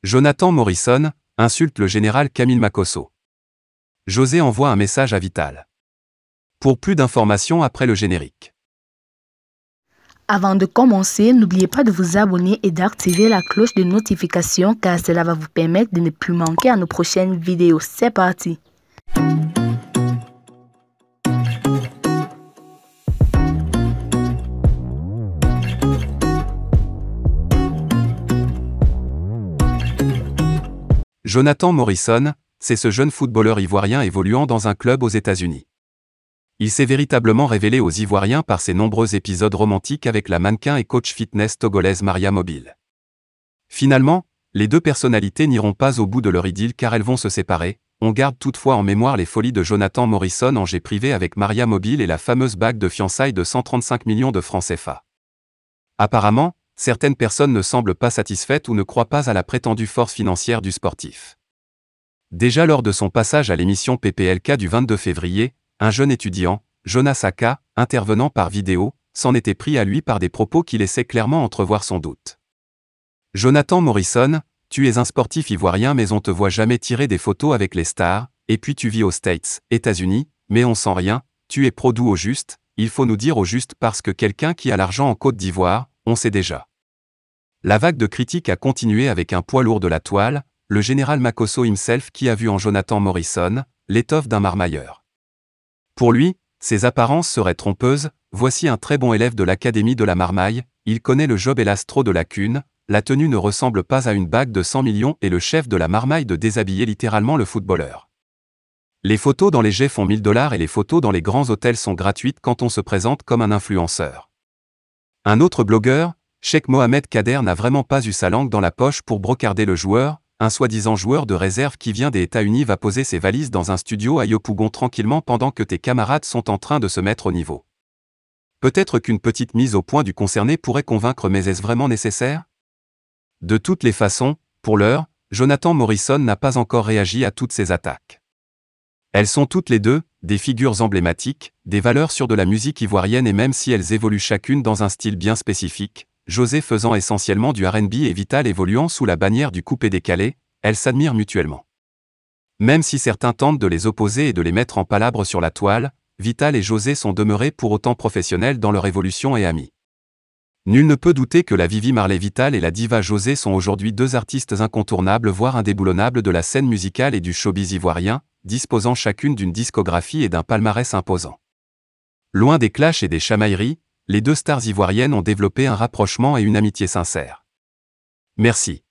Jonathan Morrison insulte le général Camille Makosso. José envoie un message à Vital. Pour plus d'informations après le générique. Avant de commencer, n'oubliez pas de vous abonner et d'activer la cloche de notification car cela va vous permettre de ne plus manquer à nos prochaines vidéos. C'est parti! Jonathan Morrison, c'est ce jeune footballeur ivoirien évoluant dans un club aux États-Unis. Il s'est véritablement révélé aux Ivoiriens par ses nombreux épisodes romantiques avec la mannequin et coach fitness togolaise Maria Mobile. Finalement, les deux personnalités n'iront pas au bout de leur idylle car elles vont se séparer. On garde toutefois en mémoire les folies de Jonathan Morrison en jet privé avec Maria Mobile et la fameuse bague de fiançailles de 135 millions de francs CFA. Apparemment, certaines personnes ne semblent pas satisfaites ou ne croient pas à la prétendue force financière du sportif. Déjà lors de son passage à l'émission PPLK du 22 février, un jeune étudiant, Jonas Aka, intervenant par vidéo, s'en était pris à lui par des propos qui laissaient clairement entrevoir son doute. Jonathan Morrison, tu es un sportif ivoirien mais on te voit jamais tirer des photos avec les stars, et puis tu vis aux States, États-Unis, mais on sent rien, tu es pro d'où au juste, il faut nous dire au juste parce que quelqu'un qui a l'argent en Côte d'Ivoire, on sait déjà. La vague de critiques a continué avec un poids lourd de la toile, le général Makosso himself qui a vu en Jonathan Morrison l'étoffe d'un marmailleur. Pour lui, ses apparences seraient trompeuses, voici un très bon élève de l'Académie de la Marmaille, il connaît le job et l'astro de la cune, la tenue ne ressemble pas à une bague de 100 millions et le chef de la Marmaille de déshabiller littéralement le footballeur. Les photos dans les jets font 1000 $ et les photos dans les grands hôtels sont gratuites quand on se présente comme un influenceur. Un autre blogueur, Cheikh Mohamed Kader n'a vraiment pas eu sa langue dans la poche pour brocarder le joueur, un soi-disant joueur de réserve qui vient des États-Unis va poser ses valises dans un studio à Yopougon tranquillement pendant que tes camarades sont en train de se mettre au niveau. Peut-être qu'une petite mise au point du concerné pourrait convaincre mais est-ce vraiment nécessaire? De toutes les façons, pour l'heure, Jonathan Morrison n'a pas encore réagi à toutes ces attaques. Elles sont toutes les deux, des figures emblématiques, des valeurs sûres de la musique ivoirienne et même si elles évoluent chacune dans un style bien spécifique, José faisant essentiellement du R&B et Vital évoluant sous la bannière du coupé-décalé, elles s'admirent mutuellement. Même si certains tentent de les opposer et de les mettre en palabre sur la toile, Vital et José sont demeurés pour autant professionnels dans leur évolution et amis. Nul ne peut douter que la Vivi Marley Vital et la diva José sont aujourd'hui deux artistes incontournables voire indéboulonnables de la scène musicale et du showbiz ivoirien, disposant chacune d'une discographie et d'un palmarès imposant. Loin des clashs et des chamailleries, les deux stars ivoiriennes ont développé un rapprochement et une amitié sincère. Merci.